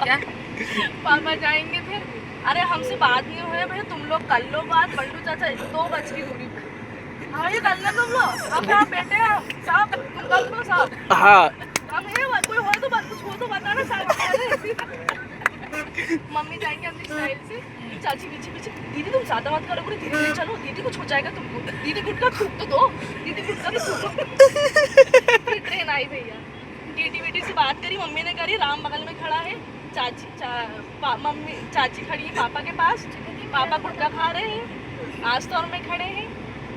क्या पापा जाएंगे फिर, अरे हमसे बात नहीं हुई है भैया, तुम लोग कर लो बात। बंडू चाचा 2 गज की दूरी पे, हाँ ये कर लो तुम लोग, हम यहाँ बैठे हैं साहब, तुम कर लो साहब। हाँ हम ये कोई हो तो बात, कुछ हो तो बताना साहब। मम्मी जाएंगे अपनी स्टाइल से, चाची पीछे पीछे, दीदी तुम ज्यादा मत करो, पूरी धीरे धीरे चलो, दीदी कुछ हो जाएगा तुमको, दीदी गुटका थूक तो दो, दीदी गुटका तो थूको। फिर ट्रेन आई भैया, डीटी वीटी से बात करी, मम्मी ने करी, राम बगल में खड़ा है, मम्मी चाची खड़ी है पापा के पास, पापा गुटखा खा रहे हैं, आज तो और में खड़े हैं।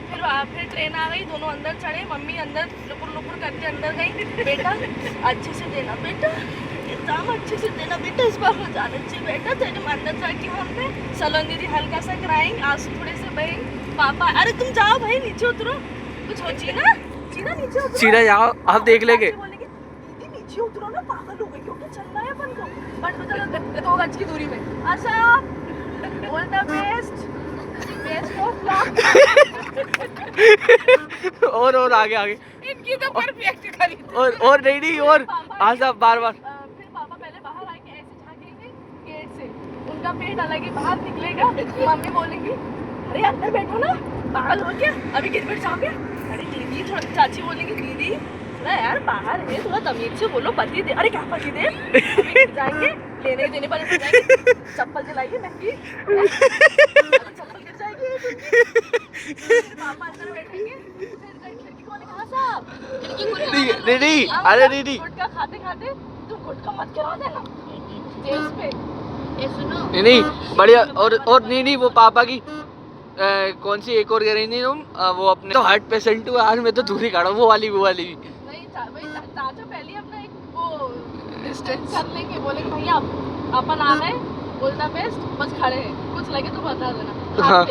फिर ट्रेन आ गई, दोनों अंदर चढ़े, मम्मी अंदर लुपुर लुपुर करके अंदर गई, बेटा अच्छे से देना, बेटा एग्जाम अच्छे से देना बेटा, इस बार हो जाना चाहिए बेटा, तेरे अंदर जाके हमने सलोन दीदी हल्का सा कराएंगे, आंसू थोड़े से बहेंगे। पापा अरे तुम जाओ भाई नीचे उतरो, कुछ हो चीना चीना नीचे उतरो, सीधा जाओ आप देख लेंगे। दीदी नीचे उतरो ना, पागल हो गई क्योंकि चलना है अपन को, बंडू चलो 2 गज की दूरी में। अच्छा all the best, best of luck. और आगे आगे इनकी तो परफेक्ट खरीद। और नहीं और हाँ साहब बार बार। फिर पापा पहले बाहर आके ऐसे झांकेंगे गेट से, उनका पेट अलग ही बाहर निकलेगा, मम्मी बोलेंगी अरे अंदर बैठो ना, पागल हो क्या अभी गिर बैठ जाओगे। अरे दीदी थोड़ा, चाची बोलेंगी दीदी थोड़ा यार बाहर है, थोड़ा तमीज से बोलो, पति दे। अरे क्या पति दे, जाएंगे लेने देने पर जाएंगे, चप्पल दिलाइए महंगी, चप्पल गिर जाएगी। पापा अंदर बैठेंगे, खिड़की खोले, कहाँ साहब खिड़की खोले, नहीं अरे नहीं गुटखा खाते खाते तुम गुटखा मत गिरा देना स्टेज पे। ये सुनो नहीं बढ़िया। और नहीं वो पापा की कौन सी एक और कह रही थी तुम, वो अपने तो हार्ट पेशेंट हुआ, आज मैं तो दूर ही खड़ा हूँ, वो वाली भी नहीं, चाचा पहले अपना एक वो डिस्टेंस कर लेंगे, बोलेंगे भैया अपन आ गए, ऑल द बेस्ट, बस खड़े हैं, कुछ लगे तो बता देना। हाँ।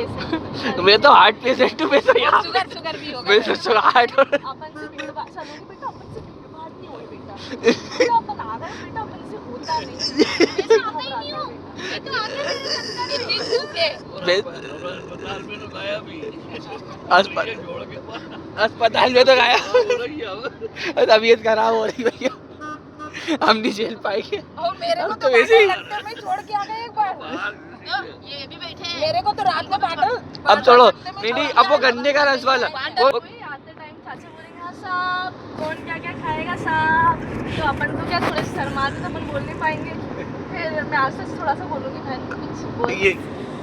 मैं तो हार्ट पेशेंट हूँ, मैं तो यार शुगर भी होगा। मैं तो शुगर हार्ट अपन से भीड़ भाड़ चलोगे बेटा, अपन से भीड़ भाड़ नहीं होगी बेटा, बेटा अपन आ गए बेटा, अपन से होता नहीं, ऐसे घबराते हैं बेटा। ये तो आगे मेरे अंदर इतनी धूप है। अस्पताल में तो गया, तबीयत खराब हो रही भैया, हम नहीं झेल पाएंगे। और मेरे को तो वैसे ही लगता है मैं छोड़ के आ गई एक बार। ये भी बैठे हैं। मेरे को तो रात को बाटल। अब छोड़ो नहीं अब वो गन्ने का रस वाला आते टाइम चाचा बोलेंगे हाँ साहब कौन क्या क्या खाएगा साहब, तो अपन तो क्या थोड़े शर्माते तो अपन बोल नहीं पाएंगे। फिर मैं आज से थोड़ा सा बोलूँगी बहन कुछ बोल,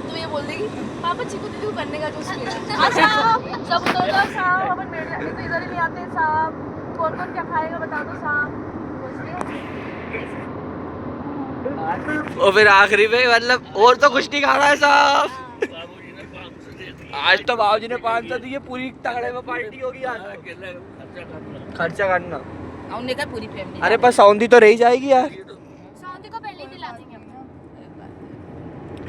तो ये बोल देगी पापा चीकू दीदी को गन्ने का जूस पीना। अच्छा सब उतर जाओ साहब, अपन मेरे तो इधर ही नहीं आते साहब, कौन कौन क्या खाएगा बता दो साहब। और फिर आखिरी में मतलब और तो कुछ नहीं खा रहा है साहब, आज तो बाबूजी ने 500 दिए, पूरी तगड़े में पार्टी होगी आज, खर्चा करना। उन्होंने कहा पूरी फैमिली। अरे पर सौंधी तो रही जाएगी यार, सौंधी को पहले दिला देंगे हम।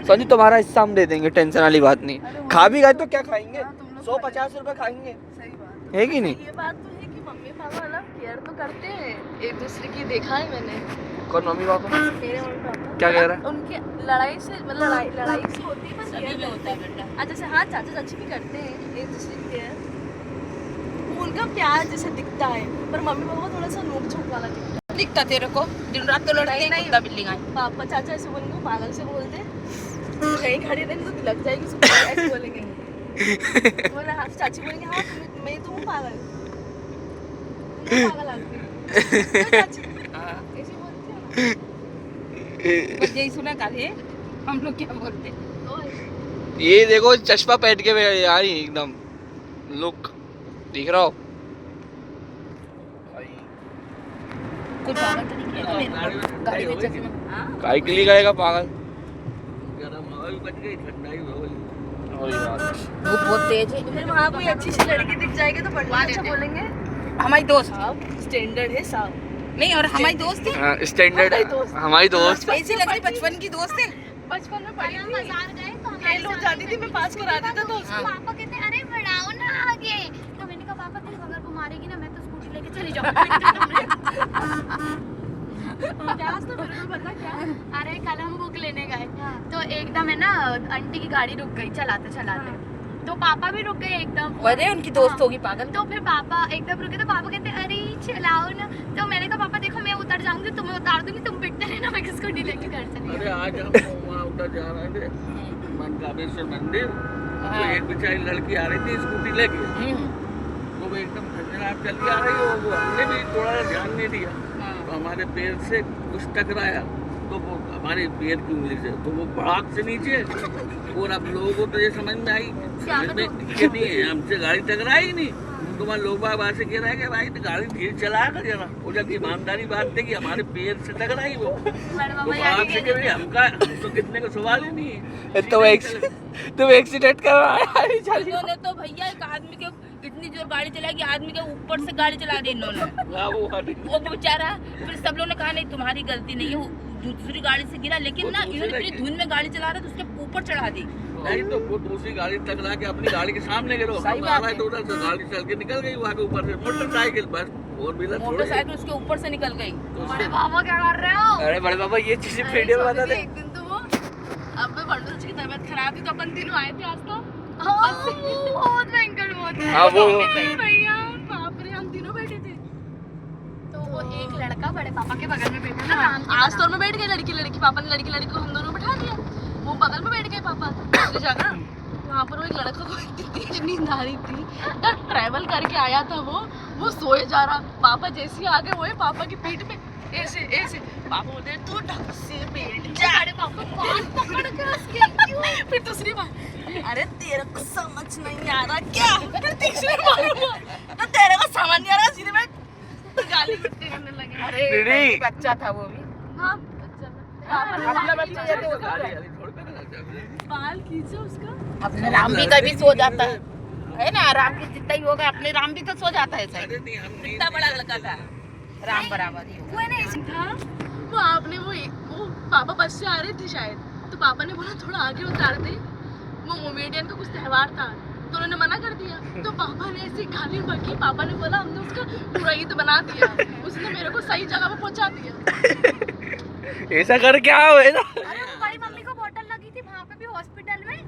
सौंधी तुम्हारा हिस्सा हम दे देंगे, टेंशन वाली बात नहीं। खा भी गए तो क्या खाएंगे, 150 रुपए खाएंगे, सही बात है कि नहीं। ये बात तो है कि मम्मी पापा अलग केयर तो करते हैं एक दूसरे की, देखा है मैंने। कौन मम्मी पापा मेरे मम्मी पापा क्या कह रहा है? उनकी लड़ाई से मतलब लड़ाई से होती है, पर सभी केयर में होता है बेटा। अच्छा से हाँ चाचा चाची भी करते हैं एक दूसरे की केयर, उनका प्यार जैसे दिखता है, पर मम्मी पापा को थोड़ा सा नोक झोंक वाला दिखता तेरे को दिन रात तो लड़ते हैं, कुत्ता बिल्ली गाय। पापा चाचा ऐसे बोलेंगे, पागल से बोलते कहीं खड़े रहेंगे तो लग जाएगी, ऐसे बोलेंगे। बोले हाँ चाची बोलेंगे हाँ मैं तो हूँ पागल, तुम पागल आदमी चाची ऐसे बोलते हो ना। बस यही सुना कल है हम लोग क्या बोलते हैं। ये देखो चश्मा पहन के यार एकदम लुक दिख रहा हो। कोई पागल तो नहीं किया मेरे को गाड़ी में चश्मा। काय के लिए गएगा पागल, वो बहुत तेज है। फिर वहाँ कोई अच्छी सी लड़की दिख जाएगी तो बड़ा अच्छा बोलेंगे हमारी दोस्त स्टैंडर्ड है साहब, नहीं और हमारी दोस्त है। स्टैंडर्ड हमारी दोस्त ऐसी लग रही बचपन की दोस्त है। बचपन में पढ़ी थी, बाजार गए तो खेल हो जाती थी, मैं पास करा देता तो उसको। पापा कहते अरे बढ़ाओ ना आगे, तो मैंने कहा पापा तू अगर वो मारेगी ना मैं तो स्कूटी लेके चली जाऊंगी। क्या था मेरे को पता क्या, अरे कल हम बुक लेने गए तो एकदम है ना आंटी की गाड़ी रुक गई चलाते चलाते, तो पापा भी रुक गए एकदम। अरे उनकी दोस्त होगी पागल। तो फिर पापा एकदम रुके तो पापा कहते अरे चलाओ ना, तो मैंने कहा पापा देखो मैं उतर जाऊंगी, तुम्हें उतार दूंगी, तुम पिटते रहना, मैं किसको नहीं लेके घर चली। अरे आज हम वहाँ उधर जा रहे थे मनकामेश्वर मंदिर, तो एक बेचारी लड़की आ रही थी स्कूटी लेके, तो वो एकदम खतरनाक चल के आ रही है, वो हमने भी थोड़ा ध्यान नहीं दिया, तो हमारे पैर से कुछ टकराया, तो वो हमारे पैर की उंगली से, तो वो भड़ाक से नीचे, और अब लोगों को तो ये समझ में आई, समझ में कि नहीं है, हमसे गाड़ी टकराई नहीं, तो वहाँ लोग बाग से कह रहे हैं कि भाई तो गाड़ी धीरे चलाया कर जरा, वो जब ईमानदारी बात थी कि हमारे पैर से टकराई वो, तो भड़ाक से कह रही हम तो कितने का सवाल ही नहीं है, तुम एक्सीडेंट करवाया। इन्होंने तो भैया एक आदमी के इतनी जोर गाड़ी चलाई कि आदमी के ऊपर से गाड़ी चला दी इन्होंने, वो बेचारा, फिर सब लोगों ने कहा नहीं तुम्हारी गलती नहीं है, वो दूसरी गाड़ी से गिरा, लेकिन ना इन्होंने इतनी धुन में गाड़ी चला रहा था उसके ऊपर चढ़ा दी। नहीं तो वो दूसरी गाड़ी टकरा के अपनी गाड़ी के सामने गिरो, हम आ रहे तो उधर से गाड़ी चल के निकल गई वहाँ के ऊपर से, मोटरसाइकिल बस, फोर व्हीलर मोटरसाइकिल उसके ऊपर से निकल गई। बड़े पापा क्या कर रहे हो? अरे बड़े पापा ये चीज़ वीडियो में बता दे। एक दिन तो वो अब बड़े की तबीयत खराब थी, तो अपन तीनों आए थे आज तो बहुत भयंकर बहुत है। हाँ वो भैया बाप रे, हम तीनों बैठे थे, तो वो एक लड़का बड़े पापा के बगल में बैठा ना, आज तो मैं बैठ गए, लड़की पापा ने लड़की को हम दोनों बैठा दिया, वो बगल में बैठ गए पापा दूसरी जगह, वहाँ पर वो एक लड़का को इतनी तेज नींद आ रही थी, तो ट्रैवल करके आया था वो सोए जा रहा, पापा जैसे ही आगे वो पापा की पीठ पे ऐसे ऐसे, पापा बोलते तू ढंग से बैठ जा, बड़े पापा बहुत पकड़ के उसके क्यों? फिर दूसरी बार अरे तेरे को समझ नहीं आ रहा क्या, फिर तीसरी बार तो तेरे को समझ नहीं आ रहा, सीधे में गाली गलती करने लगे। अरे बच्चा था वो भी, हाँ अपना बच्चा जैसे होता है, बाल खींचो उसका, अपने राम भी कभी सो जाता है ना, राम की जितना ही होगा अपने राम भी तो सो जाता है, सही कितना बड़ा लड़का था, राम बराबर ही वो नहीं था वो, आपने वो पापा बस से आ रहे थे शायद, तो पापा ने बोला थोड़ा आगे उतार दे, वो मोमेडियन का कुछ त्योहार था, तो उन्होंने मना कर दिया, तो पापा ने ऐसी गाली बकी, पापा ने बोला हमने उसका पूरा ईद बना दिया, उसने मेरे को सही जगह पे पहुंचा दिया। ऐसा कर क्या हुआ ना? अरे वो बड़ी मम्मी को बोतल लगी थी वहाँ पे भी हॉस्पिटल में,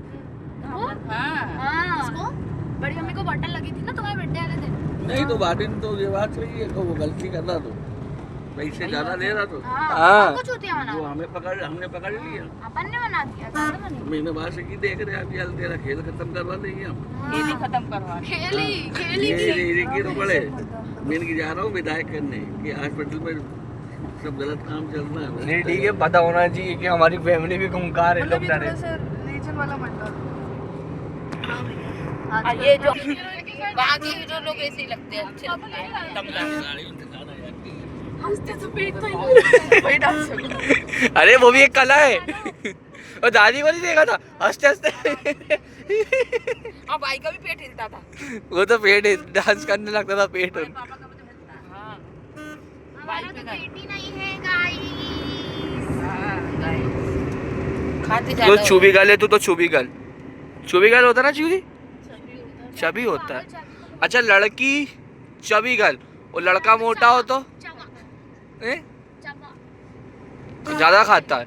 वो हाँ उसको बड़ी मम्मी को बोतल लगी थी ना तुम्हारे बर्थडे वाले दिन। नहीं तो बातिन तो ये बात सही है, तो वो गलती कर रहा, तो पैसे ज्यादा ले रहा, तो हाँ कुछ होती है वो हमने पकड़ लिया, अपन ने बना दिया, ज्यादा बनी। महीने बाद से की देख रहे हैं, अभी हल तेरा खेल खत्म करवा देंगे हम, खेल ही खत्म करवा, खेली ये तो बड़े मैं की जा रहा हूँ विधायक करने कि हॉस्पिटल में सब गलत काम चल रहा है। नहीं ठीक है, पता होना चाहिए कि हमारी फैमिली भी खूंखार है, लोग डरे। रीजन वाला मंडल, ये जो बाकी जो लोग ऐसे ही लगते हैं, अच्छे लगते हैं, दमदार। हंसते तो पेट तो ही वही डांस हो गया। अरे वो भी एक कला है, और दादी को नहीं देखा था हंसते हंसते, और भाई का भी पेट हिलता था, वो तो पेट डांस करने लगता था पेट। पापा का भी तो हिलता है, हाँ हमारा तो बेटी नहीं है गाइस। हाँ गाइस, खाते तो जाओ। छुबी गर्ल है, तू तो छुबी गर्ल होता ना, चूरी चबी होता है। अच्छा लड़की चबी गर्ल, और लड़का मोटा हो तो ज्यादा खाता है।